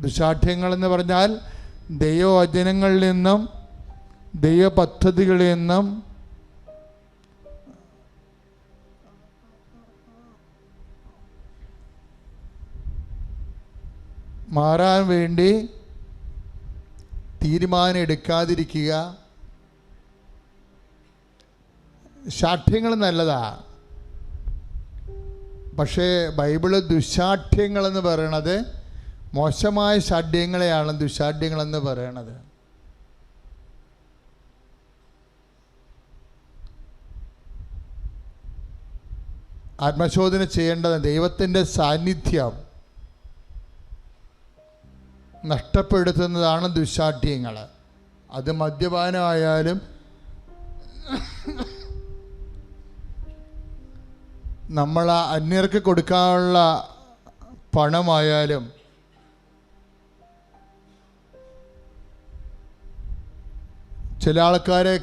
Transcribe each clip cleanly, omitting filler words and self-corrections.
ദുശാഠ്യങ്ങളെന്ന് പറഞ്ഞാൽ ദൈവവചനങ്ങളിൽ നിന്നും ദൈവ പദ്ധതികളിൽ നിന്നും മാറാൻ വേണ്ടി തീരുമാനം എടുക്കാതിരിക്കുക. ശാഠ്യങ്ങൾ നല്ലതാ, പക്ഷേ ബൈബിള് ദുശാഠ്യങ്ങളെന്ന് പറയണത് മോശമായ ശാഠ്യങ്ങളെയാണ് ദുശാഠ്യങ്ങളെന്ന് പറയണത്. ആത്മശോധന ചെയ്യേണ്ടത് ദൈവത്തിൻ്റെ സാന്നിധ്യം നഷ്ടപ്പെടുത്തുന്നതാണ് ദുശാഠ്യങ്ങൾ. അത് മദ്യപാനമായാലും നമ്മൾ അന്യർക്ക് കൊടുക്കാനുള്ള പണമായാലും ചില ആൾക്കാരെ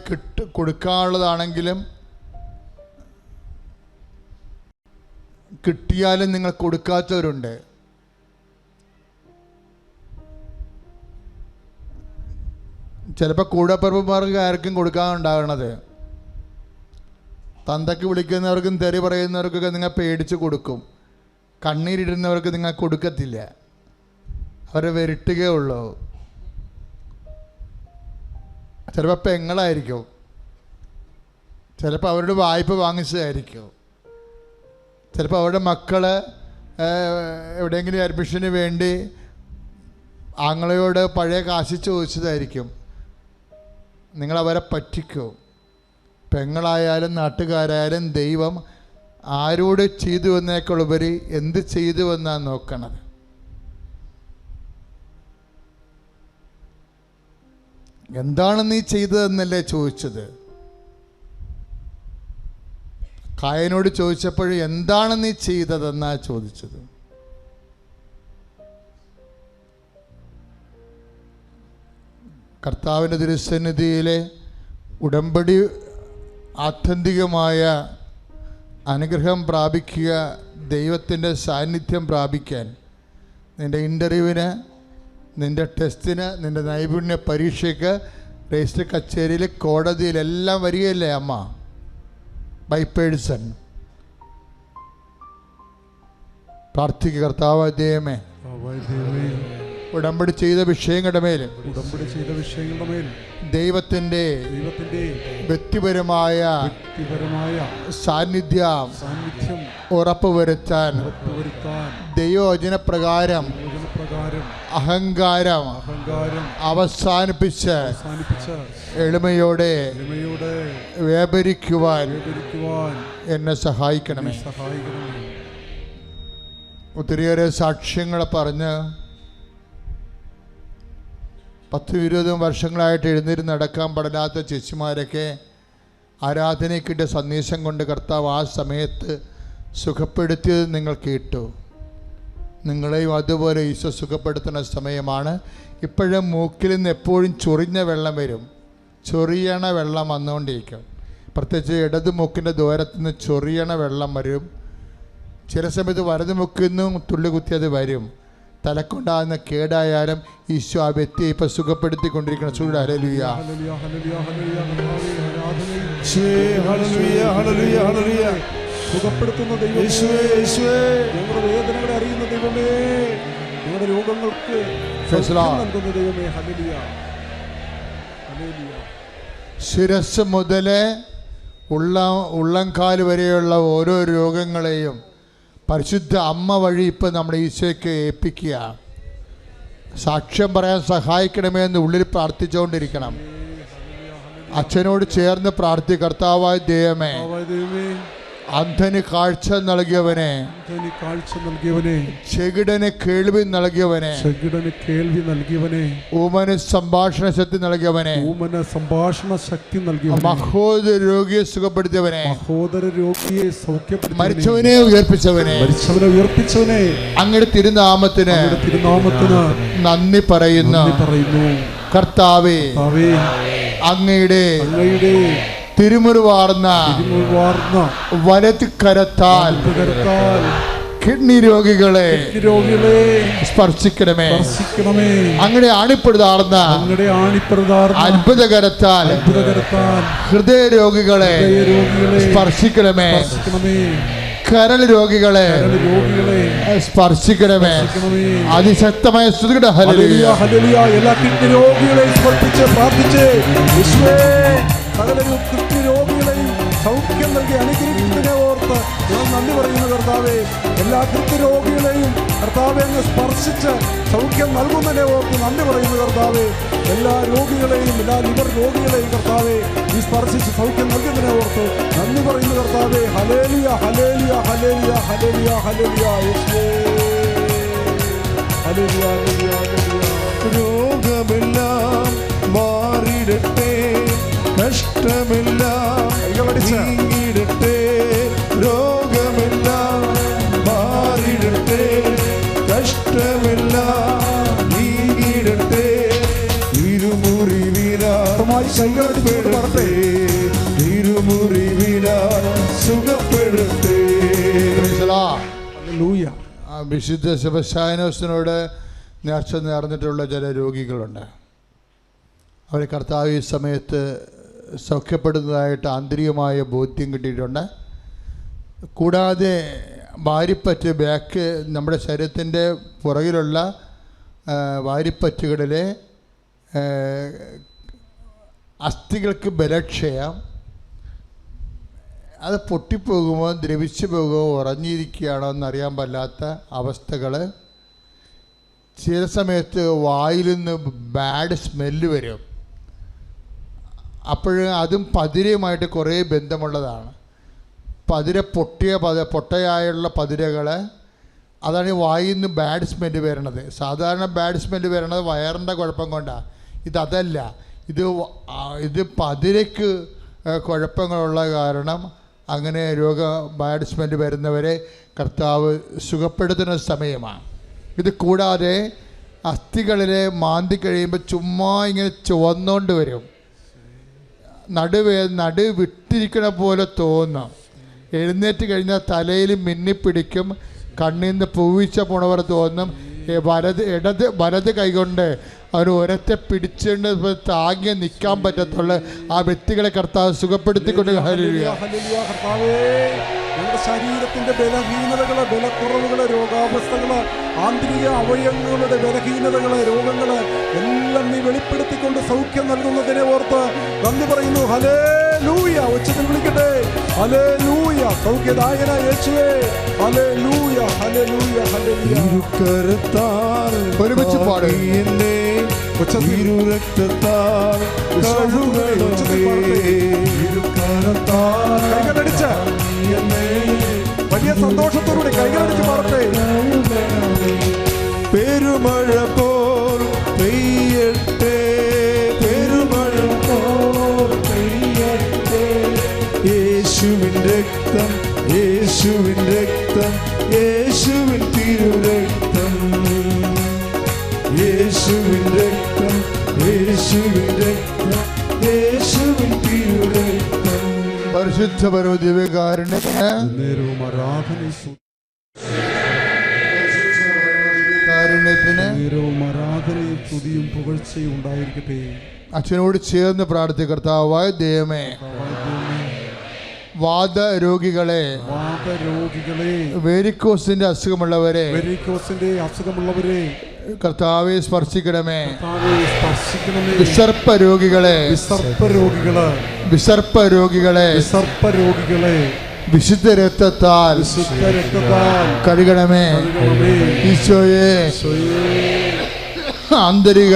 കൊടുക്കാനുള്ളതാണെങ്കിലും കിട്ടിയാലും നിങ്ങൾ കൊടുക്കാത്തവരുണ്ട്. ചിലപ്പോൾ കൂടപ്പിറപ്പുമാർക്ക് ആർക്കും കൊടുക്കാനുണ്ടാകണത്. തന്തയ്ക്ക് വിളിക്കുന്നവർക്കും തെറി പറയുന്നവർക്കൊക്കെ നിങ്ങൾ പേടിച്ച് കൊടുക്കും. കണ്ണീരിടുന്നവർക്ക് നിങ്ങൾ കൊടുക്കത്തില്ല, അവരെ വിരട്ടുകയേ ഉള്ളൂ. ചിലപ്പോൾ പെങ്ങളായിരിക്കും, ചിലപ്പോൾ അവരുടെ വായ്പ വാങ്ങിച്ചതായിരിക്കും, ചിലപ്പോൾ അവരുടെ മക്കൾ എവിടെയെങ്കിലും അഡ്മിഷന് വേണ്ടി ആങ്ങളയോട് പഴയ കാശ് ചോദിച്ചതായിരിക്കും. നിങ്ങളവരെ പറ്റിക്കും. പെങ്ങളായാലും നാട്ടുകാരായാലും ദൈവം ആരോട് ചെയ്തു എന്നേക്കാളുപരി എന്ത് ചെയ്തു എന്നാണ് നോക്കണത്. എന്താണ് നീ ചെയ്തതെന്നല്ലേ ചോദിച്ചത്. കായനോട് ചോദിച്ചപ്പോൾ എന്താണ് നീ ചെയ്തതെന്നാ ചോദിച്ചത്. കർത്താവിൻ്റെ തിരുസന്നിധിയിലെ ഉടമ്പടി ആത്യന്തികമായ അനുഗ്രഹം പ്രാപിക്കുക, ദൈവത്തിൻ്റെ സാന്നിധ്യം പ്രാപിക്കാൻ നിൻ്റെ ഇൻ്റർവ്യൂവിന്, നിൻ്റെ ടെസ്റ്റിന്, നിൻ്റെ നൈപുണ്യ പരീക്ഷയ്ക്ക്, രജിസ്റ്റർ കച്ചേരിയിൽ, കോടതിയിലെല്ലാം വരികയല്ലേ അമ്മ, ബൈ പേഴ്സൺ. പ്രാർത്ഥിക്കുക, കർത്താവായ ദൈവമേ, ഉടമ്പടി ചെയ്ത വിഷയങ്ങളുടെ മേൽ ദൈവത്തിൻ്റെ വ്യക്തിപരമായ സാന്നിധ്യം ഉറപ്പുവരുത്താൻ ദൈവവചനപ്രകാരം അഹങ്കാരം അവസാനിപ്പിച്ച് എളിമയോടെ വ്യാപരിക്കുവാൻ എന്നെ സഹായിക്കണമേ. ഒത്തിരിയേറെ സാക്ഷ്യങ്ങൾ പറഞ്ഞ് 10-20 വർഷങ്ങളായിട്ട് എഴുന്നേറ്റ് നടക്കാൻ പാടില്ലാത്ത ചേച്ചിമാരൊക്കെ ആരാധനയ്ക്ക് കിട്ടിയ സന്ദേശം കൊണ്ട് കർത്താവ് ആ സമയത്ത് സുഖപ്പെടുത്തിയത് നിങ്ങൾ കേട്ടു. നിങ്ങളെയും അതുപോലെ ഈശോ സുഖപ്പെടുത്തുന്ന സമയമാണ്. ഇപ്പോഴും മൂക്കിൽ നിന്ന് എപ്പോഴും ചൊറിഞ്ഞ വെള്ളം വരും, ചൊറിയണ വെള്ളം വന്നുകൊണ്ടിരിക്കും. പ്രത്യേകിച്ച് ഇടത് മൂക്കിൻ്റെ ദൂരത്തു നിന്ന് ചൊറിയണ വെള്ളം വരും. ചില സമയത്ത് വലത് മൂക്കിൽ നിന്നും തുള്ളി കുത്തിയത് വരും. തലക്കൊണ്ടാകുന്ന കേടായാലും ഈശോ ആ വ്യക്തിയെ ഇപ്പൊ സുഖപ്പെടുത്തിക്കൊണ്ടിരിക്കണം. സുഖപ്പെടുത്തുന്ന ദൈവമേ, ഞങ്ങളുടെ വേദനകളെ അറിയുന്ന ദൈവമേ, ഞങ്ങളുടെ രോഗങ്ങൾക്ക് നൽകുന്ന ദൈവമേ, ഹല്ലേലൂയ ഹല്ലേലൂയ. ശിരസ് മുതൽ ഉള്ളംകാല് വരെയുള്ള ഓരോ രോഗങ്ങളെയും പരിശുദ്ധ അമ്മ വഴി ഇപ്പം നമ്മുടെ ഈശോയ്ക്ക് ഏൽപ്പിക്കുക. സാക്ഷ്യം പറയാൻ സഹായിക്കണമേ എന്ന് ഉള്ളിൽ പ്രാർത്ഥിച്ചുകൊണ്ടിരിക്കണം. അച്ഛനോട് ചേർന്ന് പ്രാർത്ഥിക്കുക. കർത്താവായ ദൈവമേ, അന്ധന് കാഴ്ച നൽകിയവനെ, ചെകിടന് കേൾവി നൽകിയവനെ, ഊമന് സംഭാഷണ ശക്തി നൽകിയവനെ, മഹോദര രോഗിയെ സുഖപ്പെടുത്തിയവനെ, മരിച്ചവനെ ഉയർപ്പിച്ചവനെ, അങ്ങയുടെ തിരുനാമത്തിന് നന്ദി പറയുന്നു. കർത്താവേ, അങ്ങയുടെ തിരുമുറിവാർന്ന വലത് കരത്താൽ കിഡ്നി രോഗികളെ സ്പർശിക്കണമേ. അങ്ങനെ ആണിപ്പെടുതാർന്ന അത്ഭുതകരത്താൽ ഹൃദയ രോഗികളെ സ്പർശിക്കണമേ. കരൾ രോഗികളെ സ്പർശിക്കണമേ. അതിശക്തമായ സ്തുതിയുടെ ഹല്ലേലൂയ. എല്ലാ കിഡ്നി രോഗികളെയും സ്പർശിച്ച് പ്രാർത്ഥിച്ച് കിഡ്നി രോഗികളെയും സൗഖ്യം നൽകി അനുഗ്രഹിക്കുന്നതിനെ ഓർത്ത് നന്ദി പറയുന്നു കർത്താവേ. എല്ലാ കിഡ്നി രോഗികളെയും കർത്താവെ അങ്ങ് സ്പർശിച്ച് സൗഖ്യം നൽകുന്നതിനെ ഓർത്ത് നന്ദി പറയുന്നു കർത്താവേ. എല്ലാ രോഗികളെയും എല്ലാ ലിവർ രോഗികളെയും കർത്താവെ ഈ സ്പർശിച്ച് സൗഖ്യം നൽകുന്നതിനെ ഓർത്ത് നന്ദി പറയുന്നു കർത്താവേ. Hallelujah hallelujah hallelujah hallelujah hallelujah യേശുവേ. Hallelujah hallelujah hallelujah. രോഗമെല്ലാം മാറിടട്ടെ, കഷ്ടമെല്ലാം നീങ്ങിടട്ടെ. രോഗമെല്ലാം മാറിടട്ടെ, കഷ്ടമെല്ലാം നീങ്ങിടട്ടെ. ഇരുമുറിവിനാൽ സുഖപ്പെടട്ടെ, ഇരുമുറിവിനാൽ സുഖപ്പെടട്ടെ. വിശുദ്ധ സെബസ്ത്യാനോസിനോട് നേർച്ച നേർന്നിട്ടുള്ള ചില രോഗികളുണ്ട്. അവർ കർത്താവ് ഈ സമയത്ത് സൗഖ്യപ്പെടുന്നതായിട്ട് ആന്തരികമായ ബോധ്യം കിട്ടിയിട്ടുണ്ട്. കൂടാതെ വാരിപ്പറ്റ് ബാക്ക് നമ്മുടെ ശരീരത്തിൻ്റെ പുറകിലുള്ള വാരിപ്പറ്റുകളിലെ അസ്ഥികൾക്ക് ബലക്ഷയം, അത് പൊട്ടിപ്പോകുമോ ദ്രവിച്ചു പോകുമോ ഉറഞ്ഞിരിക്കുകയാണോ എന്നറിയാൻ പാടില്ലാത്ത അവസ്ഥകൾ. ചില സമയത്ത് വായിൽ നിന്ന് ബാഡ് സ്മെല്ല് വരും. അപ്പോൾ അതും പതിരയുമായിട്ട് കുറേ ബന്ധമുള്ളതാണ്. പൊട്ടയായുള്ള പതിരകൾ, അതാണ് ഈ വായിൽ നിന്ന് ബാഡ് സ്മെല്ല് വരണത്. സാധാരണ ബാഡ് സ്മെല്ല് വരണത് വയറിൻ്റെ കുഴപ്പം കൊണ്ടാണ്. ഇതല്ല, ഇത് പതിരയ്ക്ക് കുഴപ്പങ്ങളുള്ള കാരണം അങ്ങനെ ബാഡ് സ്മെല്ല് വരുന്നവരെ കർത്താവ് സുഖപ്പെടുത്തുന്ന സമയമാണ്. ഇത് കൂടാതെ അസ്ഥികളിലെ മാന്തി കഴിയുമ്പോൾ ചുമ്മാ ഇങ്ങനെ ചുവന്നുകൊണ്ട് വരും. നടു വിട്ടിരിക്കണ പോലെ തോന്നും. എഴുന്നേറ്റ് കഴിഞ്ഞാൽ തലയിൽ മിന്നിപ്പിടിക്കും. കണ്ണിൽ നിന്ന് പൂവിച്ച പോണവർ തോന്നും. വലത് കൈകൊണ്ട് അവന് ഒരത്തെ പിടിച്ചുകൊണ്ട് താങ്ങി നിൽക്കാൻ പറ്റത്തുള്ള ആ വ്യക്തികളെ കർത്താവ് സുഖപ്പെടുത്തിക്കൊണ്ട് ഞങ്ങളുടെ ശരീരത്തിന്റെ ബലഹീനതകള്, ബലക്കുറവുകള്, രോഗാവസ്ഥകള്, ആന്തരിക അവയവങ്ങളുടെ ബലഹീനതകള്, രോഗങ്ങള് എല്ലാം നീ വെളിപ്പെടുത്തിക്കൊണ്ട് സൗഖ്യം നൽകുന്നതിനെ ഓർത്ത് നന്ദി പറയുന്നു. ഹല്ലേലൂയ. ഉച്ചത്തിൽ വിളിക്കട്ടെ. ഹല്ലേലൂയ. സൗഖ്യദായക യേശുവേ. Hallelujah hallelujah hallelujah. ഒരുമിച്ച് പാടും. കൈകളടിച്ച് വലിയ സന്തോഷത്തോടെ കൈകളടിച്ച് പാടട്ടെ. പെരുമഴ പോൽ പെയ്യട്ടെ, പെരുമഴ പോൽ പെയ്യട്ടെ. യേശുവിൻ രക്തം, യേശുവിൻ രക്തം, യേശുവിൻ തിരുരക്തം, യേശുവിൻ രക്തം, യേശുവിൻ രക്തം, യേശുവിൻ തിരുരക്തം. പരിശുദ്ധ പരമദിവ്യകാരുണ്യത്തിന് ആരാധനയും സ്തുതിയും പുകഴ്ചയും ഉണ്ടായിരിക്കട്ടെ. അച്ഛനോട് ചേർന്ന് പ്രാർത്ഥിക്കുക. കർത്താവായ ദൈവമേ, വാദരോഗികളെ, വെരിക്കോസിന്റെ അസുഖമുള്ളവരെ കർത്താവെ സ്പർശിക്കണമേ. വിസർപ്പ രോഗികളെ വിശുദ്ധ രക്തത്താൽ കഴുകണമേ. ഈശോയെ, ആന്തരിക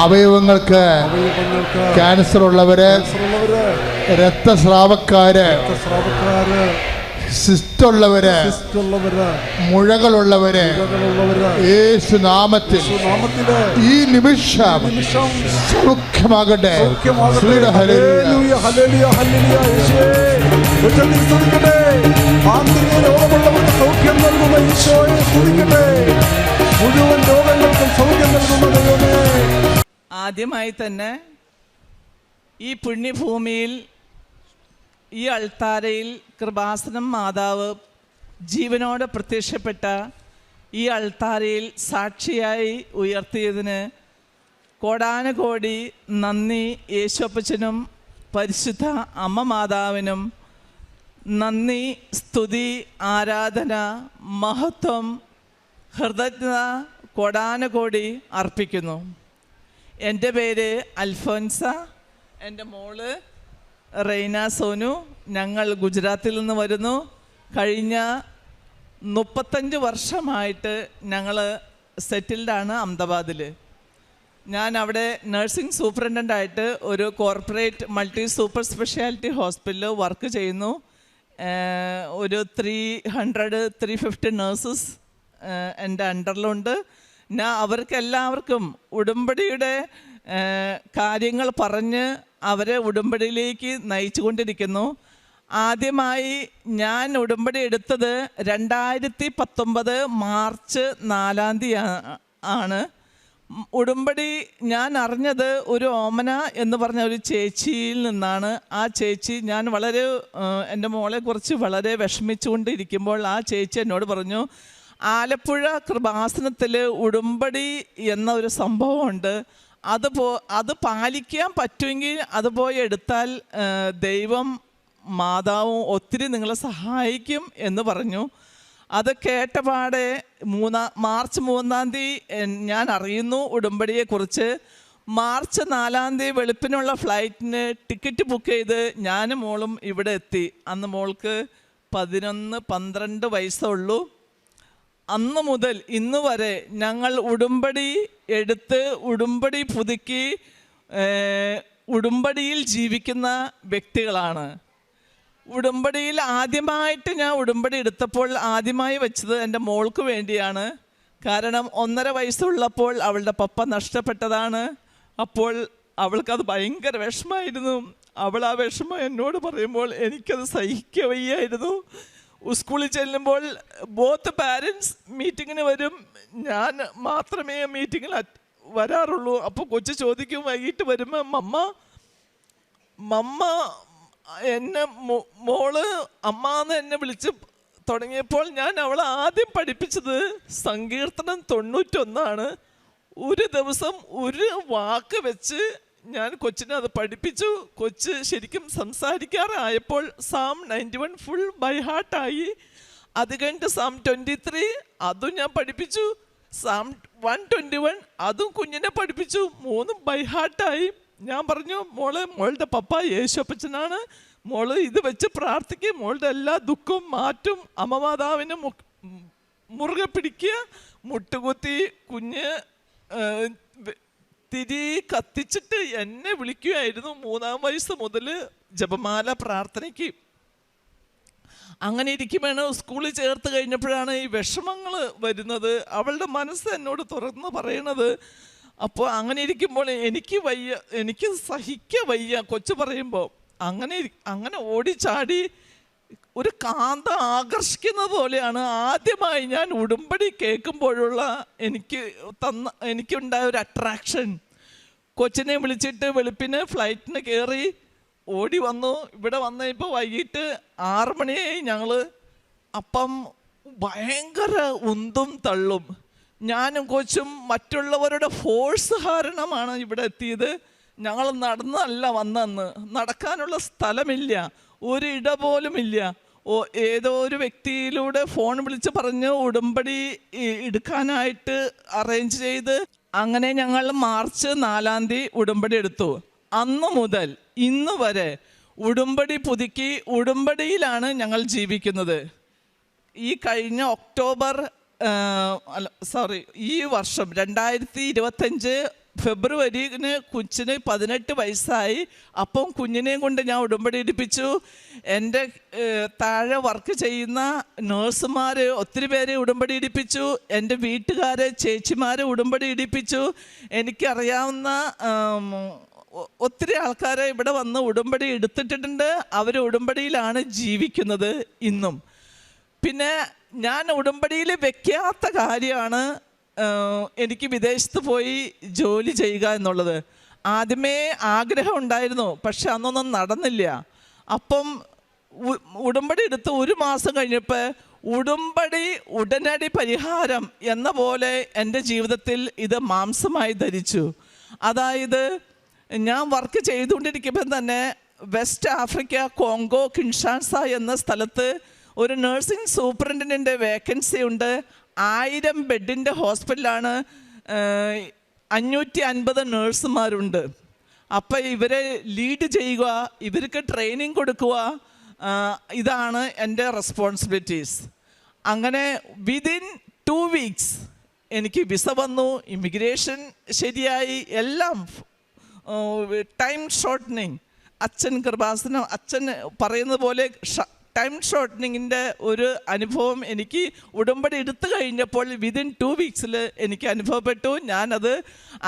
അവയവങ്ങൾക്ക് ക്യാൻസർ ഉള്ളവര്, രക്തസ്രാവക്കാര്, സിസ്റ്റുള്ളവര്, മുഴകളുള്ളവര് യേശുനാമത്തിൽ ഈ നിമിഷം സൗഖ്യമാകട്ടെ. ആദ്യമായി തന്നെ ഈ പുണ്യഭൂമിയിൽ ഈ അൾത്താരയിൽ കൃപാസനം മാതാവ് ജീവനോടെ പ്രത്യക്ഷപ്പെട്ട ഈ അൾത്താരയിൽ സാക്ഷിയായി ഉയർത്തിയതിന് കോടാനുകോടി നന്ദി യേശുപ്പച്ചനും പരിശുദ്ധ അമ്മ മാതാവിനും. നന്ദി, സ്തുതി, ആരാധന, മഹത്വം, ഹൃദയജ്ഞത കോടാനുകോടി അർപ്പിക്കുന്നു. എൻ്റെ പേര് അൽഫോൻസ, എൻ്റെ മോള് റെയ്ന സോനു. ഞങ്ങൾ ഗുജറാത്തിൽ നിന്ന് വരുന്നു. കഴിഞ്ഞ 35 വർഷമായിട്ട് ഞങ്ങൾ സെറ്റിൽഡാണ് അഹമ്മദാബാദിൽ. ഞാൻ അവിടെ നഴ്സിംഗ് സൂപ്രണ്ടൻ്റായിട്ട് ഒരു കോർപ്പറേറ്റ് മൾട്ടി സൂപ്പർ സ്പെഷ്യാലിറ്റി ഹോസ്പിറ്റലിൽ വർക്ക് ചെയ്യുന്നു. ഒരു 350 നേഴ്സസ് എൻ്റെ അണ്ടറിലുണ്ട്. ഞാൻ അവർക്കെല്ലാവർക്കും ഉടമ്പടിയുടെ കാര്യങ്ങൾ പറഞ്ഞ് അവരെ ഉടമ്പടിയിലേക്ക് നയിച്ചുകൊണ്ടിരിക്കുന്നു. ആദ്യമായി ഞാൻ ഉടമ്പടി എടുത്തത് 2019 മാർച്ച് 4 ആണ്. ഉടമ്പടി ഞാൻ അറിഞ്ഞത് ഒരു ഓമന എന്ന് പറഞ്ഞ ഒരു ചേച്ചിയിൽ നിന്നാണ്. ആ ചേച്ചി, ഞാൻ വളരെ എൻ്റെ മോളെക്കുറിച്ച് വളരെ വിഷമിച്ചുകൊണ്ടിരിക്കുമ്പോൾ ആ ചേച്ചി എന്നോട് പറഞ്ഞു, ആലപ്പുഴ കൃപാസനത്തിൽ ഉടമ്പടി എന്ന ഒരു സംഭവമുണ്ട്, അത് പാലിക്കാൻ പറ്റുമെങ്കിൽ അത് പോയി എടുത്താൽ ദൈവം മാതാവും ഒത്തിരി നിങ്ങളെ സഹായിക്കും എന്ന് പറഞ്ഞു. അത് കേട്ടപാടെ മാർച്ച് 3 ഞാൻ അറിയുന്നു ഉടമ്പടിയെക്കുറിച്ച്. മാർച്ച് 4 വെളുപ്പിനുള്ള ഫ്ലൈറ്റിന് ടിക്കറ്റ് ബുക്ക് ചെയ്ത് ഞാനും മോളും ഇവിടെ എത്തി. അന്ന് മോൾക്ക് 11-12 വയസ്സുള്ളൂ. അന്ന് മുതൽ ഇന്ന് വരെ ഞങ്ങൾ ഉടമ്പടി എടുത്ത് ഉടമ്പടി പുതുക്കി ഉടമ്പടിയിൽ ജീവിക്കുന്ന വ്യക്തികളാണ്. ഉടമ്പടിയിൽ ആദ്യമായിട്ട് ഞാൻ ഉടമ്പടി എടുത്തപ്പോൾ ആദ്യമായി വെച്ചത് എൻ്റെ മോൾക്ക് വേണ്ടിയാണ്. കാരണം 1.5 വയസ്സുള്ളപ്പോൾ അവളുടെ പപ്പ നഷ്ടപ്പെട്ടതാണ്. അപ്പോൾ അവൾക്കത് ഭയങ്കര വിഷമമായിരുന്നു. അവൾ ആ വിഷമം എന്നോട് പറയുമ്പോൾ എനിക്കത് സഹിക്കുക വയ്യായിരുന്നു. സ്കൂളിൽ ചെല്ലുമ്പോൾ ബോത്ത് പാരൻസ് മീറ്റിങ്ങിന് വരും, ഞാൻ മാത്രമേ മീറ്റിങ്ങിൽ വരാറുള്ളൂ. അപ്പോൾ കൊച്ചു ചോദിക്കും, വൈകിട്ട് വരുമ്പോൾ മമ്മ എന്നെ മോള് അമ്മാന്ന് എന്നെ വിളിച്ച് തുടങ്ങിയപ്പോൾ ഞാൻ അവളെ ആദ്യം പഠിപ്പിച്ചത് സങ്കീർത്തനം 91. ഒരു ദിവസം ഒരു വാക്ക് വെച്ച് ഞാൻ കൊച്ചിനെ അത് പഠിപ്പിച്ചു. കൊച്ച് ശരിക്കും സംസാരിക്കാറായപ്പോൾ സാം 91 ഫുൾ ബൈ ഹാർട്ടായി. അത് കഴിഞ്ഞിട്ട് സാം 23 അതും ഞാൻ പഠിപ്പിച്ചു. സാം 121 അതും കുഞ്ഞിനെ പഠിപ്പിച്ചു. 3 ബൈ ഹാർട്ടായി. ഞാൻ പറഞ്ഞു, മോളുടെ പപ്പ യേശുപ്പച്ചനാണ്, മോള് ഇത് വെച്ച് പ്രാർത്ഥിക്കുക, മോളുടെ എല്ലാ ദുഃഖവും മാറ്റും, അമ്മ മാതാവിനെ മുറുകെ പിടിക്കുക. മുട്ടുകുത്തി കുഞ്ഞ് തിരി കത്തിച്ചിട്ട് എന്നെ വിളിക്കുകയായിരുന്നു 3 വയസ്സ് മുതൽ ജപമാല പ്രാർത്ഥനയ്ക്ക്. അങ്ങനെ ഇരിക്കുമ്പോഴാണ് സ്കൂളിൽ ചേർത്ത് കഴിഞ്ഞപ്പോഴാണ് ഈ വിഷമങ്ങൾ വരുന്നത്. അവളുടെ മനസ്സ് എന്നോട് തുറന്ന് പറയണത്. അപ്പോൾ അങ്ങനെ ഇരിക്കുമ്പോൾ എനിക്ക് സഹിക്കുക വയ്യ കൊച്ചു പറയുമ്പോൾ. അങ്ങനെ ഓടിച്ചാടി ഒരു കാന്ത ആകർഷിക്കുന്നത് പോലെയാണ് ആദ്യമായി ഞാൻ ഉടമ്പടി കേൾക്കുമ്പോഴുള്ള എനിക്കുണ്ടായ ഒരു അട്രാക്ഷൻ. കൊച്ചിനെ വിളിച്ചിട്ട് വെളുപ്പിന് ഫ്ലൈറ്റിന് കയറി ഓടി വന്നു. ഇവിടെ വന്ന ഇപ്പോൾ വൈകിട്ട് 6 മണിയായി. ഞങ്ങൾ അപ്പം ഭയങ്കര ഉന്തും തള്ളും. ഞാനും കൊച്ചും മറ്റുള്ളവരുടെ ഫോഴ്സ് കാരണമാണ് ഇവിടെ എത്തിയത്. ഞങ്ങൾ നടന്നല്ല വന്നെന്ന്. നടക്കാനുള്ള സ്ഥലമില്ല, ഒരു ഇട പോലുമില്ല. ഏതോ ഒരു വ്യക്തിയിലൂടെ ഫോൺ വിളിച്ച് പറഞ്ഞ് ഉടമ്പടി എടുക്കാനായിട്ട് അറേഞ്ച് ചെയ്ത് അങ്ങനെ ഞങ്ങൾ മാർച്ച് 4 ഉടമ്പടി എടുത്തു. അന്ന് മുതൽ ഇന്ന് വരെ ഉടമ്പടി പുതുക്കി ഉടമ്പടിയിലാണ് ഞങ്ങൾ ജീവിക്കുന്നത്. ഈ കഴിഞ്ഞ ഈ വർഷം 2025 ഫെബ്രുവരിന് കൊച്ചിന് 18 വയസ്സായി. അപ്പം കുഞ്ഞിനെയും കൊണ്ട് ഞാൻ ഉടമ്പടി എടുപ്പിച്ചു. എൻ്റെ താഴെ വർക്ക് ചെയ്യുന്ന നേഴ്സുമാർ ഒത്തിരി പേരെ ഉടമ്പടി എടുപ്പിച്ചു. എൻ്റെ വീട്ടുകാരെ ചേച്ചിമാരെ ഉടമ്പടി എടുപ്പിച്ചു. എനിക്കറിയാവുന്ന ഒത്തിരി ആൾക്കാരെ ഇവിടെ വന്ന് ഉടമ്പടി എടുത്തിട്ടുണ്ട്. അവർ ഉടമ്പടിയിലാണ് ജീവിക്കുന്നത് ഇന്നും. പിന്നെ ഞാൻ ഉടമ്പടിയിൽ വെക്കാത്ത കാര്യമാണ് എനിക്ക് വിദേശത്ത് പോയി ജോലി ചെയ്യുക എന്നുള്ളത്. ആദ്യമേ ആഗ്രഹം ഉണ്ടായിരുന്നു, പക്ഷെ അന്നൊന്നും നടന്നില്ല. അപ്പം ഉടമ്പടി എടുത്ത് 1 മാസം കഴിഞ്ഞപ്പോൾ ഉടമ്പടി ഉടനടി പരിഹാരം എന്ന പോലെ എൻ്റെ ജീവിതത്തിൽ ഇത് മാംസമായി ധരിച്ചു. അതായത് ഞാൻ വർക്ക് ചെയ്തുകൊണ്ടിരിക്കുമ്പോൾ തന്നെ വെസ്റ്റ് ആഫ്രിക്ക കോങ്കോ കിൻഷാസ എന്ന സ്ഥലത്ത് ഒരു നഴ്സിംഗ് സൂപ്രണ്ടിൻ്റെ വേക്കൻസി ഉണ്ട്. 1000 ബെഡിൻ്റെ ഹോസ്പിറ്റലാണ്, 550 നേഴ്സുമാരുണ്ട്. അപ്പോൾ ഇവരെ ലീഡ് ചെയ്യുക, ഇവർക്ക് ട്രെയിനിങ് കൊടുക്കുക, ഇതാണ് എൻ്റെ റെസ്പോൺസിബിലിറ്റീസ്. അങ്ങനെ വിതിൻ 2 വീക്സ് എനിക്ക് വിസ വന്നു, ഇമിഗ്രേഷൻ ശരിയായി, എല്ലാം ടൈം ഷോർട്ടനിങ്. അച്ഛൻ കൃപാസനം അച്ഛൻ പറയുന്നത് പോലെ ടൈം ഷോർട്ടനിങ്ങിൻ്റെ ഒരു അനുഭവം എനിക്ക് ഉടമ്പടി എടുത്തു കഴിഞ്ഞപ്പോൾ വിതിൻ 2 വീക്സിൽ എനിക്ക് അനുഭവപ്പെട്ടു. ഞാനത്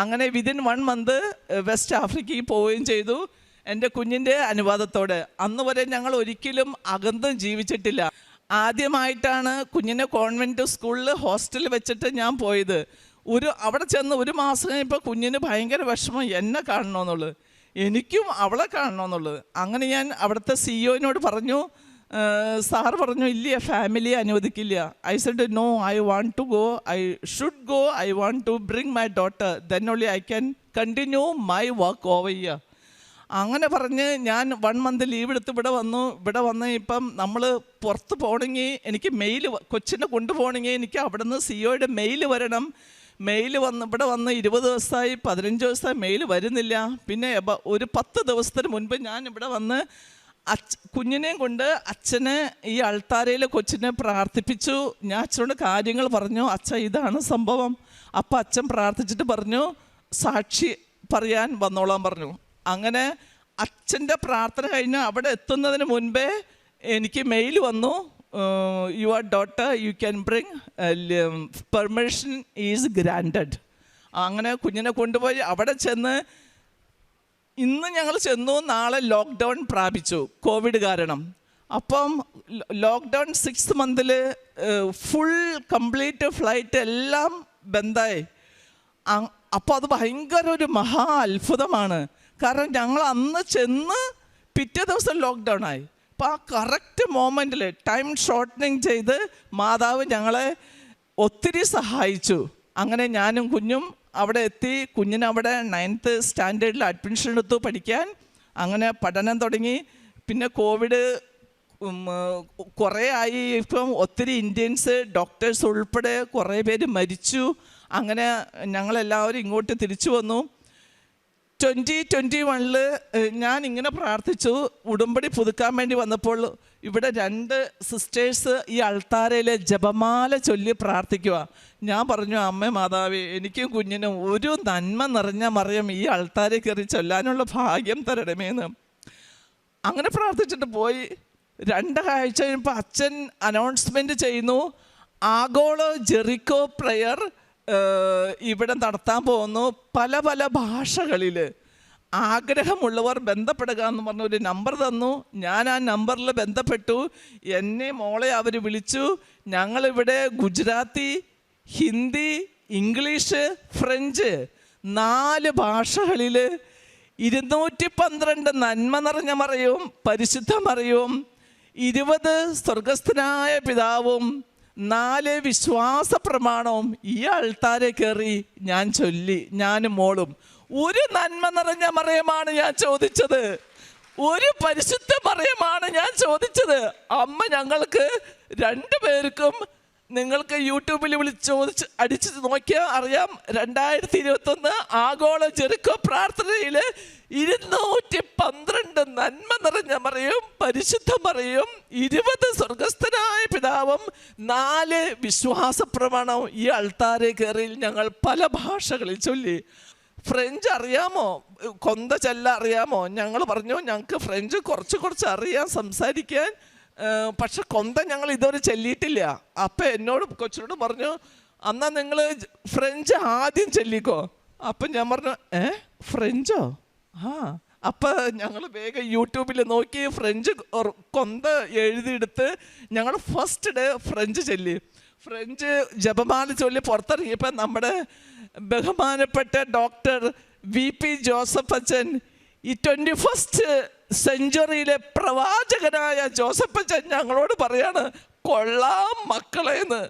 അങ്ങനെ വിതിൻ 1 മന്ത് വെസ്റ്റ് ആഫ്രിക്കയിൽ പോവുകയും ചെയ്തു, എൻ്റെ കുഞ്ഞിൻ്റെ അനുവാദത്തോടെ. അന്ന് വരെ ഞങ്ങൾ ഒരിക്കലും അകന്ന് ജീവിച്ചിട്ടില്ല. ആദ്യമായിട്ടാണ് കുഞ്ഞിനെ കോൺവെൻറ്റ് സ്കൂളിൽ ഹോസ്റ്റലിൽ വെച്ചിട്ട് ഞാൻ പോയത്. അവിടെ ചെന്ന് 1 മാസം കഴിഞ്ഞപ്പോൾ കുഞ്ഞിന് ഭയങ്കര വിഷമം എന്നെ കാണണമെന്നുള്ളത്, എനിക്കും അവളെ കാണണമെന്നുള്ളത്. അങ്ങനെ ഞാൻ അവിടുത്തെ സിഇഒനോട് പറഞ്ഞു, സാറ് പറഞ്ഞു ഇല്ല ഫാമിലിയെ അനുവദിക്കില്ല. I said no, I want to go, I should go, I want to bring my daughter, then only I can continue my work over here. അങ്ങനെ പറഞ്ഞ് ഞാൻ 1 മന്ത് ലീവ് എടുത്ത് ഇവിടെ വന്നു. ഇവിടെ വന്ന് ഇപ്പം നമ്മൾ പുറത്ത് പോകണമെങ്കിൽ എനിക്ക് മെയിൽ, കൊച്ചിനെ കൊണ്ടുപോകണമെങ്കിൽ എനിക്ക് അവിടെ നിന്ന് സിഇഒയുടെ മെയിൽ വരണം. മെയിൽ ഇവിടെ വന്ന് 20 ദിവസമായി, 15 ദിവസമായി മെയിൽ വരുന്നില്ല. പിന്നെ ഒരു 10 ദിവസത്തിന് മുൻപ് ഞാൻ ഇവിടെ വന്ന് കുഞ്ഞിനെയും കൊണ്ട് അച്ഛനെ ഈ അൾത്താരയിൽ കൊച്ചിനെ പ്രാർത്ഥിപ്പിച്ചു. ഞാൻ അച്ഛനോട് കാര്യങ്ങൾ പറഞ്ഞു, അച്ഛ ഇതാണ് സംഭവം. അപ്പം അച്ഛൻ പ്രാർത്ഥിച്ചിട്ട് പറഞ്ഞു സാക്ഷി പറയാൻ വന്നോളാൻ പറഞ്ഞു. അങ്ങനെ അച്ഛൻ്റെ പ്രാർത്ഥന കഴിഞ്ഞ് അവിടെ എത്തുന്നതിന് മുൻപേ എനിക്ക് മെയിൽ വന്നു, your daughter you can bring, permission is granted. അങ്ങനെ കുഞ്ഞിനെ കൊണ്ടുപോയി അവിടെ ചെന്ന് ഇന്ന് ഞങ്ങൾ ചെന്നു, നാളെ ലോക്ക്ഡൗൺ പ്രാപിച്ചു കോവിഡ് കാരണം. അപ്പം ലോക്ക്ഡൗൺ 6th മന്തിൽ ഫുൾ കംപ്ലീറ്റ് ഫ്ലൈറ്റ് എല്ലാം ബന്ധായി. അപ്പോൾ അത് ഭയങ്കര ഒരു മഹാ അത്ഭുതമാണ്. കാരണം ഞങ്ങൾ അന്ന് ചെന്ന് പിറ്റേ ദിവസം ലോക്ക്ഡൗൺ ആയി. അപ്പോൾ ആ കറക്റ്റ് മോമെൻറ്റിൽ ടൈം ഷോർട്ടനിങ് ചെയ്ത് മാതാവ് ഞങ്ങളെ ഒത്തിരി സഹായിച്ചു. അങ്ങനെ ഞാനും കുഞ്ഞും അവിടെ എത്തി. കുഞ്ഞിനവിടെ 9th സ്റ്റാൻഡേർഡിൽ അഡ്മിഷൻ എടുത്തു പഠിക്കാൻ. അങ്ങനെ പഠനം തുടങ്ങി. പിന്നെ കോവിഡ് കുറേ ആയി. ഇപ്പം ഒത്തിരി ഇന്ത്യൻസ് ഡോക്ടേഴ്സ് ഉൾപ്പെടെ കുറേ പേര് മരിച്ചു. അങ്ങനെ ഞങ്ങളെല്ലാവരും ഇങ്ങോട്ട് തിരിച്ചു വന്നു. 2021 ഞാൻ ഇങ്ങനെ പ്രാർത്ഥിച്ചു. ഉടമ്പടി പുതുക്കാൻ വേണ്ടി വന്നപ്പോൾ ഇവിടെ 2 സിസ്റ്റേഴ്സ് ഈ അൾത്താരയിൽ ജപമാല ചൊല്ലി പ്രാർത്ഥിക്കുക. ഞാൻ പറഞ്ഞു, അമ്മേ മാതാവേ, എനിക്കും കുഞ്ഞിനും ഒരു നന്മ നിറഞ്ഞ മറിയം ഈ അൾത്താരയിൽ കയറി ചൊല്ലാനുള്ള ഭാഗ്യം തരണമേന്ന്. അങ്ങനെ പ്രാർത്ഥിച്ചിട്ട് പോയി. 2 ആഴ്ച കഴിയുമ്പോൾ അച്ഛൻ അനൗൺസ്മെൻറ്റ് ചെയ്യുന്നു, ആഗോള ജെറിക്കോ പ്രെയർ ഇവിടെ നടത്താൻ പോകുന്നു. പല പല ഭാഷകളിൽ ആഗ്രഹമുള്ളവർ ബന്ധപ്പെടുക എന്ന് പറഞ്ഞ ഒരു നമ്പർ തന്നു. ഞാൻ ആ നമ്പറിൽ ബന്ധപ്പെട്ടു. എന്നെ മോളെ അവർ വിളിച്ചു. ഞങ്ങളിവിടെ ഗുജറാത്തി, ഹിന്ദി, ഇംഗ്ലീഷ്, ഫ്രഞ്ച് 4 ഭാഷകളിൽ 212 നന്മ നിറഞ്ഞ മറിയവും പരിശുദ്ധ മറിയവും 20 സ്വർഗസ്ഥനായ പിതാവും 4 വിശ്വാസ പ്രമാണവും ഈ അൾത്താരെ കയറി ഞാൻ ചൊല്ലി, ഞാനും മോളും. ഒരു നന്മ നിറഞ്ഞ മറിയമാണ് ഞാൻ ചോദിച്ചത്, ഒരു പരിശുദ്ധ മറിയമാണ് ഞാൻ ചോദിച്ചത്. അമ്മ ഞങ്ങൾക്ക് 2 പേർക്കും, നിങ്ങൾക്ക് യൂട്യൂബിൽ ചോദിച്ച് അടിച്ച് നോക്കിയാൽ അറിയാം, 2021 ആഗോള ജെറിക്കോ പ്രാർത്ഥനയിൽ 212 നന്മ നിറഞ്ഞ മറിയും പരിശുദ്ധ മറിയും 20 സ്വർഗസ്ഥനായ പിതാവും 4 വിശ്വാസ പ്രമാണവും ഈ അൾത്താരെ കയറി ഞങ്ങൾ പല ഭാഷകളിൽ ചൊല്ലി. ഫ്രഞ്ച് അറിയാമോ? കൊന്ത ചെല്ല അറിയാമോ? ഞങ്ങൾ പറഞ്ഞു ഞങ്ങൾക്ക് ഫ്രഞ്ച് കുറച്ച് അറിയാം സംസാരിക്കാൻ, പക്ഷെ കൊന്ത ഞങ്ങൾ ഇതുവരെ ചൊല്ലിയിട്ടില്ല. അപ്പം എന്നോട് കൊച്ചിനോട് പറഞ്ഞു, എന്നാൽ നിങ്ങൾ ഫ്രഞ്ച് ആദ്യം ചൊല്ലിക്കോ. അപ്പം ഞാൻ പറഞ്ഞു ഫ്രഞ്ചോ? അപ്പം ഞങ്ങൾ വേഗം യൂട്യൂബിൽ നോക്കി ഫ്രഞ്ച് കൊന്ത എഴുതിയെടുത്ത് ഞങ്ങൾ ഫസ്റ്റ് ഡേ ഫ്രഞ്ച് ചൊല്ലി. ഫ്രഞ്ച് ജപമാല ചൊല്ലി പുറത്തിറങ്ങിയപ്പോൾ നമ്മുടെ ബഹുമാനപ്പെട്ട ഡോക്ടർ VP ജോസഫ് അച്ഛൻ, ഈ 21st സെഞ്ച്വറിയിലെ പ്രവാചകനായ ജോസഫ് അച്ഛൻ ഞങ്ങളോട് പറയാണ്, കൊള്ളാം മക്കളേന്ന്.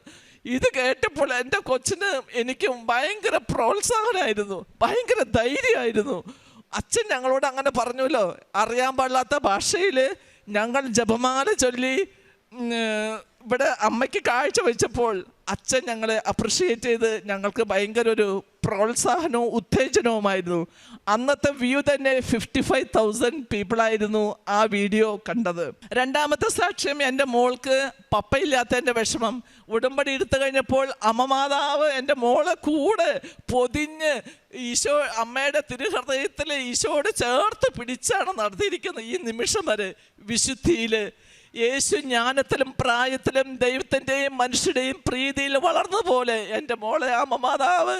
ഇത് കേട്ടപ്പോൾ എൻ്റെ കൊച്ചിന് എനിക്ക് ഭയങ്കര പ്രോത്സാഹനമായിരുന്നു, ഭയങ്കര ധൈര്യമായിരുന്നു. അച്ഛൻ ഞങ്ങളോട് അങ്ങനെ പറഞ്ഞല്ലോ, അറിയാൻ പാടില്ലാത്ത ഭാഷയിൽ ഞങ്ങൾ ജപമാല ചൊല്ലി ഇവിടെ അമ്മയ്ക്ക് കാഴ്ച വെച്ചപ്പോൾ അച്ഛൻ ഞങ്ങളെ അപ്രിഷ്യേറ്റ് ചെയ്ത് ഞങ്ങൾക്ക് ഭയങ്കര ഒരു പ്രോത്സാഹനവും ഉത്തേജനവുമായിരുന്നു. അന്നത്തെ വ്യൂ തന്നെ 55,000 പീപ്പിളായിരുന്നു ആ വീഡിയോ കണ്ടത്. രണ്ടാമത്തെ സാക്ഷ്യം, എൻ്റെ മോൾക്ക് പപ്പയില്ലാത്തതിൻ്റെ വിഷമം. ഉടമ്പടി എടുത്തു കഴിഞ്ഞപ്പോൾ അമ്മമാതാവ് എൻ്റെ മോളെ കൂടെ പൊതിഞ്ഞ് ഈശോ അമ്മയുടെ തിരുഹൃദയത്തിൽ ഈശോയോട് ചേർത്ത് പിടിച്ചാണ് നടത്തിയിരിക്കുന്നത്. ഈ നിമിഷം വരെ വിശുദ്ധിയിൽ യേശു ജ്ഞാനത്തിലും പ്രായത്തിലും ദൈവത്തിൻ്റെയും മനുഷ്യരുടെയും പ്രീതിയിൽ വളർന്നതുപോലെ എൻ്റെ മോളെ അമ്മമാതാവ്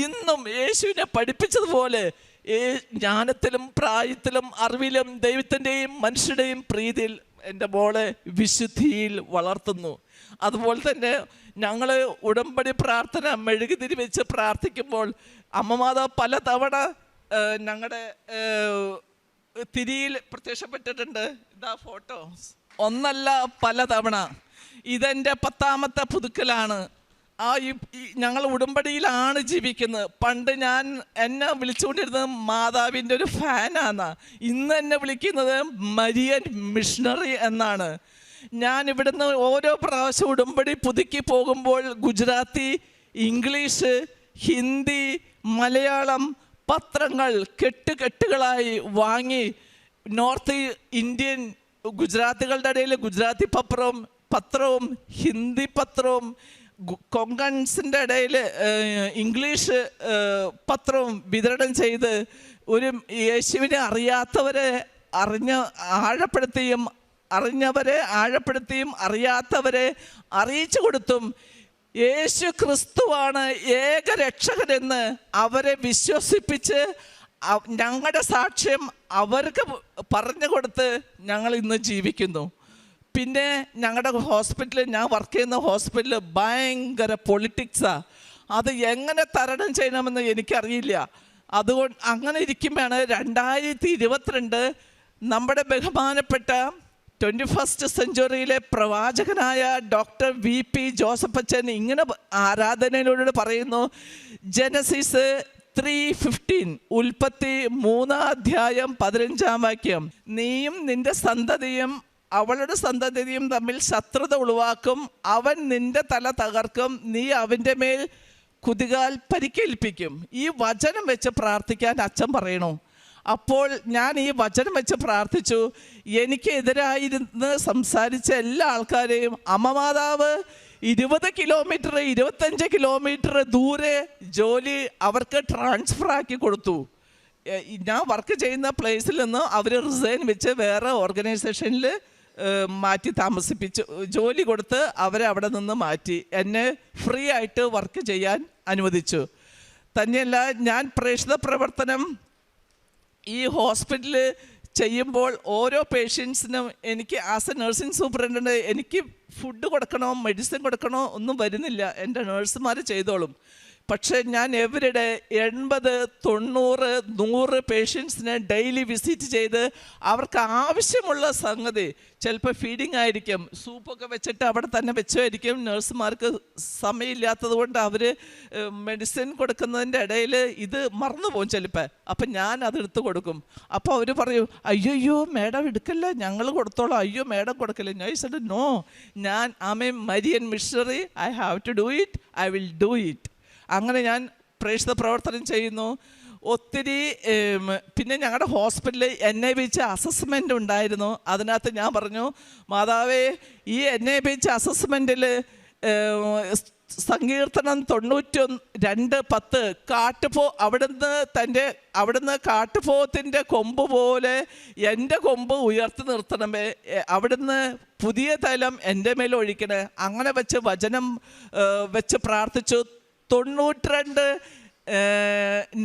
ഇന്നും യേശുവിനെ പഠിപ്പിച്ചതുപോലെ ജ്ഞാനത്തിലും പ്രായത്തിലും അറിവിലും ദൈവത്തിൻ്റെയും മനുഷ്യരുടെയും പ്രീതിയിൽ എൻ്റെ മോളെ വിശുദ്ധിയിൽ വളർത്തുന്നു. അതുപോലെ തന്നെ ഞങ്ങൾ ഉടമ്പടി പ്രാർത്ഥന മെഴുകുതിരി വെച്ച് പ്രാർത്ഥിക്കുമ്പോൾ അമ്മമാതാവ് പല തവണ ഞങ്ങളുടെ തിരിയിൽ പ്രത്യക്ഷപ്പെട്ടിട്ടുണ്ട്. ഇതാ ഫോട്ടോ, ഒന്നല്ല പല തവണ. ഇതെൻ്റെ 10ാമത്തെ പുതുക്കലാണ്. ഞങ്ങൾ ഉടമ്പടിയിലാണ് ജീവിക്കുന്നത്. പണ്ട് ഞാൻ എന്നെ വിളിച്ചുകൊണ്ടിരുന്നത് മാതാവിൻ്റെ ഒരു ഫാനാണ്. ഇന്ന് എന്നെ വിളിക്കുന്നത് മരിയൻ മിഷണറി എന്നാണ്. ഞാൻ ഇവിടുന്ന് ഓരോ പ്രാവശ്യം ഉടമ്പടി പുതുക്കി പോകുമ്പോൾ ഗുജറാത്തി, ഇംഗ്ലീഷ്, ഹിന്ദി, മലയാളം പത്രങ്ങൾ കെട്ടുകളായി വാങ്ങി നോർത്ത് ഇന്ത്യൻ ഗുജറാത്തികളുടെ ഇടയിൽ ഗുജറാത്തി പത്രവും ഹിന്ദി പത്രവും കൊങ്കൺസിൻ്റെ ഇടയിൽ ഇംഗ്ലീഷ് പത്രവും വിതരണം ചെയ്ത് ഒരു യേശുവിനെ അറിയാത്തവരെ ആഴപ്പെടുത്തിയും അറിയാത്തവരെ അറിയിച്ചു കൊടുത്തും യേശു ക്രിസ്തുവാണ് ഏക രക്ഷകനെന്ന് അവരെ വിശ്വസിപ്പിച്ച് ഞങ്ങളുടെ സാക്ഷ്യം അവർക്ക് പറഞ്ഞു കൊടുത്ത് ഞങ്ങൾ ഇന്ന് ജീവിക്കുന്നു. പിന്നെ ഞങ്ങളുടെ ഹോസ്പിറ്റലിൽ, ഞാൻ വർക്ക് ചെയ്യുന്ന ഹോസ്പിറ്റലിൽ ഭയങ്കര പൊളിറ്റിക്സാണ്. അത് എങ്ങനെ തരണം ചെയ്യണമെന്ന് എനിക്കറിയില്ല. അതുകൊണ്ട് അങ്ങനെ ഇരിക്കുമ്പോഴാണ് 2022 നമ്മുടെ ബഹുമാനപ്പെട്ട 21st സെഞ്ച്വറിയിലെ പ്രവാചകനായ ഡോക്ടർ VP ജോസഫ് അച്ഛൻ ഇങ്ങനെ ആരാധനയിലൂടെ പറയുന്നു. ജനസിസ് 3:15, ഉൽപ്പത്തി 3:15 നീയും നിന്റെ സന്തതിയും അവളുടെ സന്തതിയും തമ്മിൽ ശത്രുത ഉളവാക്കും, അവൻ നിന്റെ തല തകർക്കും, നീ അവൻ്റെ മേൽ കുതികാൽ പരിക്കേൽപ്പിക്കും. ഈ വചനം വെച്ച് പ്രാർത്ഥിക്കാൻ അച്ഛൻ പറയണു. അപ്പോൾ ഞാൻ ഈ വചനം വെച്ച് പ്രാർത്ഥിച്ചു. എനിക്കെതിരായിരുന്ന് സംസാരിച്ച എല്ലാ ആൾക്കാരെയും അമ്മമാതാവ് 20 കിലോമീറ്റർ 25 കിലോമീറ്റർ ദൂരെ ജോലി അവർക്ക് ട്രാൻസ്ഫർ ആക്കി കൊടുത്തു. ഞാൻ വർക്ക് ചെയ്യുന്ന പ്ലേസിൽ നിന്ന് അവർ റിസൈൻ വെച്ച് വേറെ ഓർഗനൈസേഷനിൽ മാറ്റി താമസിപ്പിച്ചു, ജോലി കൊടുത്ത് അവരെ അവിടെ നിന്ന് മാറ്റി എന്നെ ഫ്രീ ആയിട്ട് വർക്ക് ചെയ്യാൻ അനുവദിച്ചു. തന്നെയല്ല, ഞാൻ പ്രേക്ഷിത പ്രവർത്തനം ഈ ഹോസ്പിറ്റലിൽ ചെയ്യുമ്പോൾ ഓരോ പേഷ്യൻസിനും എനിക്ക് ആസ് എ നഴ്സിംഗ് സൂപ്രണ്ടൻ്റ് എനിക്ക് ഫുഡ് കൊടുക്കണോ മെഡിസിൻ കൊടുക്കണോ ഒന്നും വരുന്നില്ല, എൻ്റെ നഴ്സുമാർ ചെയ്തോളും. പക്ഷേ ഞാൻ എവരിഡേ 80, 90, 100 പേഷ്യൻസിനെ ഡെയിലി വിസിറ്റ് ചെയ്ത് അവർക്ക് ആവശ്യമുള്ള സംഗതി, ചിലപ്പോൾ ഫീഡിങ് ആയിരിക്കും, സൂപ്പൊക്കെ വെച്ചിട്ട് അവിടെ തന്നെ വെച്ചായിരിക്കും. നഴ്സുമാർക്ക് സമയമില്ലാത്തത് കൊണ്ട് അവർ മെഡിസിൻ കൊടുക്കുന്നതിൻ്റെ ഇടയിൽ ഇത് മറന്നുപോകും ചിലപ്പോൾ. അപ്പം ഞാൻ അതെടുത്ത് കൊടുക്കും. അപ്പോൾ അവർ പറയും, അയ്യോ മേഡം എടുക്കല്ല, ഞങ്ങൾ കൊടുത്തോളാം, അയ്യോ മേഡം കൊടുക്കില്ല. ഞാൻ സെഡ് നോ, ഞാൻ am a Marian missionary, I have to do it, I will do it. അങ്ങനെ ഞാൻ പ്രേക്ഷിത പ്രവർത്തനം ചെയ്യുന്നു ഒത്തിരി. പിന്നെ ഞങ്ങളുടെ ഹോസ്പിറ്റലിൽ NIBH അസസ്മെൻ്റ് ഉണ്ടായിരുന്നു. അതിനകത്ത് ഞാൻ പറഞ്ഞു, മാതാവേ ഈ NIBH അസസ്മെൻറ്റിൽ സങ്കീർത്തനം 92:10 അവിടുന്ന് കാട്ടുപോത്തിൻ്റെ കൊമ്പ് പോലെ എൻ്റെ കൊമ്പ് ഉയർത്തി നിർത്തണമേ, അവിടുന്ന് പുതിയ തൈലം എൻ്റെ മേൽ ഒഴിക്കണേ. അങ്ങനെ വെച്ച് വചനം വെച്ച് പ്രാർത്ഥിച്ചു. 92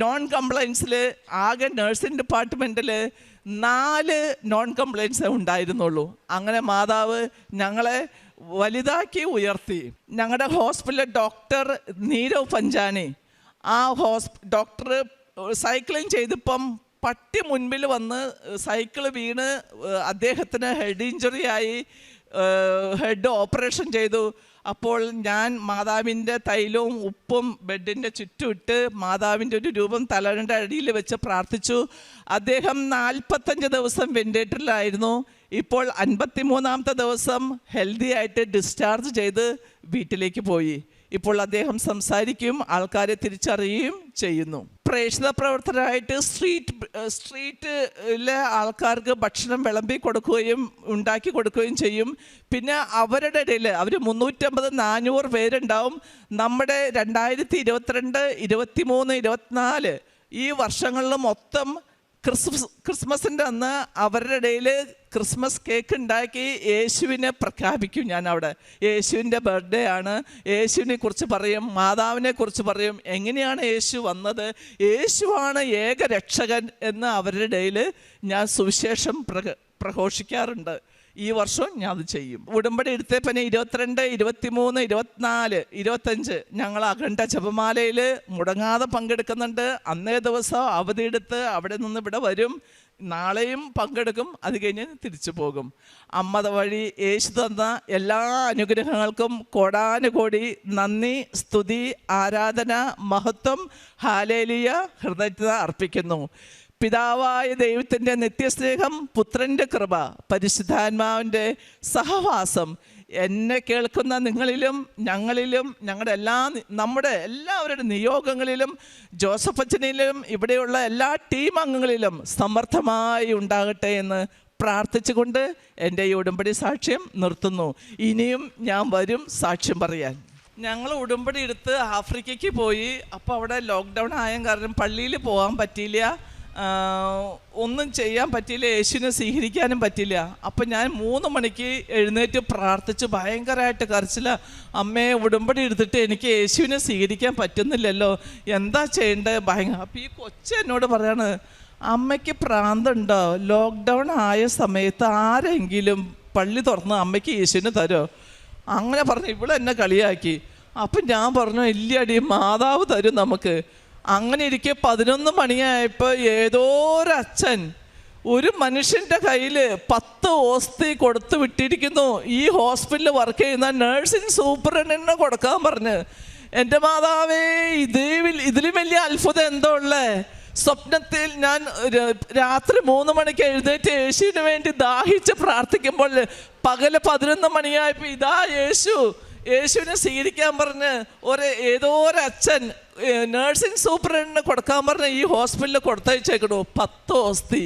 നോൺ കംപ്ലൈൻസിൽ ആകെ നഴ്സിംഗ് ഡിപ്പാർട്ട്മെൻറ്റിൽ 4 നോൺ കംപ്ലൈൻസേ ഉണ്ടായിരുന്നുള്ളൂ. അങ്ങനെ മാതാവ് ഞങ്ങളെ വലുതാക്കി ഉയർത്തി. ഞങ്ങളുടെ ഹോസ്പിറ്റലിലെ ഡോക്ടർ നീരവ് പഞ്ചാനി, ആ ഡോക്ടർ സൈക്ലിംഗ് ചെയ്തപ്പം പട്ടി മുൻപിൽ വന്ന് സൈക്കിള് വീണ് അദ്ദേഹത്തിന് ഹെഡ് ഇഞ്ചുറി ആയി. ഹെഡ് ഓപ്പറേഷൻ ചെയ്തു. അപ്പോൾ ഞാൻ മാതാവിൻ്റെ തൈലവും ഉപ്പും ബെഡിൻ്റെ ചുറ്റുമിട്ട് മാതാവിൻ്റെ ഒരു രൂപം തലയുടെ അടിയിൽ വെച്ച് പ്രാർത്ഥിച്ചു. അദ്ദേഹം 45 ദിവസം വെന്റിലേറ്ററിലായിരുന്നു. ഇപ്പോൾ 53ാമത്തെ ദിവസം ഹെൽത്തി ആയിട്ട് ഡിസ്ചാർജ് ചെയ്ത് വീട്ടിലേക്ക് പോയി. ഇപ്പോൾ അദ്ദേഹം സംസാരിക്കും, ആൾക്കാരെ തിരിച്ചറിയുകയും ചെയ്യുന്നു. പ്രേക്ഷിത പ്രവർത്തകരായിട്ട് സ്ട്രീറ്റിലെ ആൾക്കാർക്ക് ഭക്ഷണം വിളമ്പി കൊടുക്കുകയും ഉണ്ടാക്കി കൊടുക്കുകയും ചെയ്യും. പിന്നെ അവരുടെ ഇടയിൽ അവർ 350-400 പേരുണ്ടാവും. നമ്മുടെ 2022, 23, 24 ഈ വർഷങ്ങളിൽ മൊത്തം ക്രിസ്മസിൻ്റെ അന്ന് അവരുടെ ഇടയിൽ ക്രിസ്മസ് കേക്ക് ഉണ്ടാക്കി യേശുവിനെ പ്രഖ്യാപിക്കും. ഞാൻ അവിടെ യേശുവിൻ്റെ ബർത്ത്ഡേ ആണ്, യേശുവിനെ കുറിച്ച് പറയും, മാതാവിനെ കുറിച്ച് പറയും, എങ്ങനെയാണ് യേശു വന്നത്, യേശുവാണ് ഏക രക്ഷകൻ എന്ന് അവരുടെ ഇടയിൽ ഞാൻ സുവിശേഷം പ്രഘോഷിക്കാറുണ്ട്. ഈ വർഷവും ഞാൻ അത് ചെയ്യും. ഉടമ്പടി എടുത്ത പിന്നെ 22, 23, 24, 25 ഞങ്ങൾ അഖണ്ഡ ജപമാലയിൽ മുടങ്ങാതെ പങ്കെടുക്കുന്നുണ്ട്. അന്നേ ദിവസം അവധിയെടുത്ത് അവിടെ നിന്ന് ഇവിടെ വരും. നാളെയും പങ്കെടുക്കും. അത് കഴിഞ്ഞ് തിരിച്ചു പോകും. അമ്മ വഴി യേശു തന്ന എല്ലാ അനുഗ്രഹങ്ങൾക്കും കോടാനുകോടി നന്ദി, സ്തുതി, ആരാധന, മഹത്വം, ഹല്ലേലൂയ ഹൃദയത്തിൽ അർപ്പിക്കുന്നു. പിതാവായ ദൈവത്തിൻ്റെ നിത്യസ്നേഹം, പുത്രൻ്റെ കൃപ, പരിശുദ്ധാത്മാവിൻ്റെ സഹവാസം എന്നെ കേൾക്കുന്ന നിങ്ങളിലും ഞങ്ങളിലും നമ്മുടെ എല്ലാവരുടെ നിയോഗങ്ങളിലും ജോസഫ് അച്ഛനിലും ഇവിടെയുള്ള എല്ലാ ടീം അംഗങ്ങളിലും സമർത്ഥമായി ഉണ്ടാകട്ടെ എന്ന് പ്രാർത്ഥിച്ചുകൊണ്ട് എൻ്റെ ഈ ഉടമ്പടി സാക്ഷ്യം നിർത്തുന്നു. ഇനിയും ഞാൻ വരും സാക്ഷ്യം പറയാൻ. ഞങ്ങൾ ഉടമ്പടി എടുത്ത് ആഫ്രിക്കയ്ക്ക് പോയി. അപ്പോൾ അവിടെ ലോക്ക്ഡൗൺ ആയ കാരണം പള്ളിയിൽ പോകാൻ പറ്റിയില്ല, ഒന്നും ചെയ്യാൻ പറ്റിയില്ല, യേശുവിനെ സ്വീകരിക്കാനും പറ്റില്ല. അപ്പം ഞാൻ 3 മണിക്ക് എഴുന്നേറ്റ് പ്രാർത്ഥിച്ച് ഭയങ്കരമായിട്ട് കരച്ചില്ല. അമ്മേ, ഉടമ്പടി എടുത്തിട്ട് എനിക്ക് യേശുവിനെ സ്വീകരിക്കാൻ പറ്റുന്നില്ലല്ലോ, എന്താ ചെയ്യേണ്ടത്? അപ്പം ഈ എന്നോട് പറയാണ്, അമ്മയ്ക്ക് പ്രാന്തുണ്ടോ? ലോക്ക്ഡൗൺ ആയ സമയത്ത് ആരെങ്കിലും പള്ളി തുറന്ന് അമ്മയ്ക്ക് യേശുവിനെ തരുമോ? അങ്ങനെ പറഞ്ഞു. ഇവിടെ എന്നെ കളിയാക്കി. അപ്പം ഞാൻ പറഞ്ഞു, ഇല്ലടി, മാതാവ് തരും നമുക്ക്. അങ്ങനെ ഇരിക്കെ 11 മണിയായപ്പോൾ ഏതോ ഒരച്ഛൻ ഒരു മനുഷ്യൻ്റെ കയ്യിൽ 10 ഓസ്തി കൊടുത്തു വിട്ടിരിക്കുന്നു. ഈ ഹോസ്പിറ്റലിൽ വർക്ക് ചെയ്യുന്ന നഴ്സിംഗ് സൂപ്രണ്ടിനെ കൊടുക്കാൻ പറഞ്ഞ്. എൻ്റെ മാതാവേ, ഇതിലും വലിയ അത്ഭുതം എന്തോ ഉള്ളേ? സ്വപ്നത്തിൽ ഞാൻ രാത്രി 3 മണിക്ക് എഴുന്നേറ്റ് യേശുവിന് വേണ്ടി ദാഹിച്ച് പ്രാർത്ഥിക്കുമ്പോൾ പകല് 11 മണിയായപ്പോൾ ഇതാ യേശുവിനെ സ്വീകരിക്കാൻ പറഞ്ഞ് ഏതോ ഒരച്ഛൻ നഴ്സിംഗ് സൂപ്രണ്ടിന് കൊടുക്കാൻ പറഞ്ഞ് ഈ ഹോസ്പിറ്റലിൽ കൊടുത്തയച്ചേക്കണു 10 ഓസ്തി.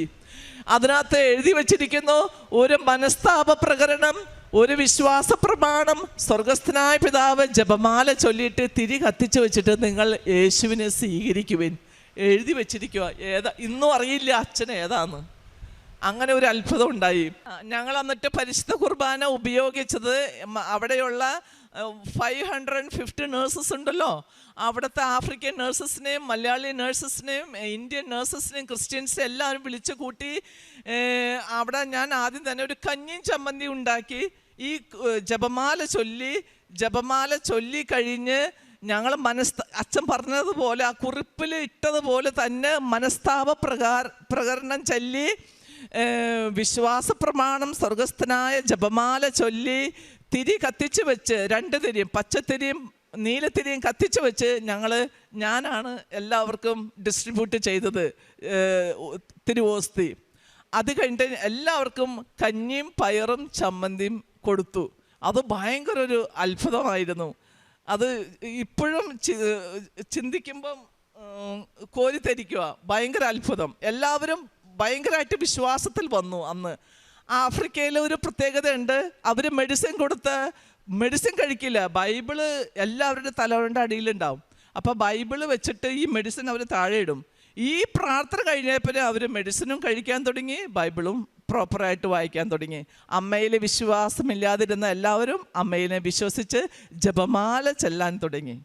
അതിനകത്ത് എഴുതി വച്ചിരിക്കുന്നു, ഒരു മനസ്താപ പ്രകരണം, ഒരു വിശ്വാസ പ്രമാണം, സ്വർഗസ്ഥനായ പിതാവ് ജപമാല ചൊല്ലിയിട്ട് തിരി കത്തിച്ച് വെച്ചിട്ട് നിങ്ങൾ യേശുവിനെ സ്വീകരിക്കുവിൻ എഴുതി വെച്ചിരിക്കുക. ഇന്നും അറിയില്ല അച്ഛൻ ഏതാന്ന്. അങ്ങനെ ഒരു അത്ഭുതം ഉണ്ടായി. ഞങ്ങൾ എന്നിട്ട് പരിശുദ്ധ കുർബാന ഉപയോഗിച്ചത് അവിടെയുള്ള 550 നേഴ്സസ് ഉണ്ടല്ലോ, അവിടുത്തെ ആഫ്രിക്കൻ നേഴ്സസിനെയും മലയാളി നേഴ്സസിനെയും ഇന്ത്യൻ നേഴ്സസിനെയും ക്രിസ്ത്യൻസിനെയും എല്ലാവരും വിളിച്ചു കൂട്ടി. അവിടെ ഞാൻ ആദ്യം തന്നെ ഒരു കഞ്ഞിയും ചമ്മന്തി ഉണ്ടാക്കി. ഈ ജപമാല ചൊല്ലി കഴിഞ്ഞ് ഞങ്ങൾ അച്ഛൻ പറഞ്ഞതുപോലെ ആ കുറിപ്പിൽ ഇട്ടതുപോലെ തന്നെ മനസ്താപ പ്രകരണം ചൊല്ലി, വിശ്വാസ പ്രമാണം, സ്വർഗസ്ഥനായ ജപമാല ചൊല്ലി, തിരി കത്തിച്ച് വെച്ച് 2 തിരിയും, പച്ചത്തിരിയും നീലത്തിരിയും കത്തിച്ച് വെച്ച് ഞാനാണ് എല്ലാവർക്കും ഡിസ്ട്രിബ്യൂട്ട് ചെയ്തത് തിരുവോസ്തി. അത് കഴിഞ്ഞിട്ട് എല്ലാവർക്കും കഞ്ഞിയും പയറും ചമ്മന്തിയും കൊടുത്തു. അത് ഭയങ്കര ഒരു അത്ഭുതമായിരുന്നു. അത് ഇപ്പോഴും ചിന്തിക്കുമ്പം കോരിത്തരിക്കുക. ഭയങ്കര അത്ഭുതം. എല്ലാവരും ഭയങ്കരമായിട്ട് വിശ്വാസത്തിൽ വന്നു. അന്ന് ആഫ്രിക്കയിൽ ഒരു പ്രത്യേകതയുണ്ട്, അവർ മെഡിസിൻ കഴിക്കില്ല. ബൈബിള് എല്ലാവരുടെ തലവരുടെ അടിയിലുണ്ടാവും. അപ്പോൾ ബൈബിള് വെച്ചിട്ട് ഈ മെഡിസിൻ അവർ താഴെ ഇടും. ഈ പ്രാർത്ഥന കഴിഞ്ഞപ്പോൾ അവർ മെഡിസിനും കഴിക്കാൻ തുടങ്ങി, ബൈബിളും പ്രോപ്പറായിട്ട് വായിക്കാൻ തുടങ്ങി. അമ്മയിൽ വിശ്വാസമില്ലാതിരുന്ന എല്ലാവരും അമ്മയിനെ വിശ്വസിച്ച് ജപമാല ചെല്ലാൻ തുടങ്ങി.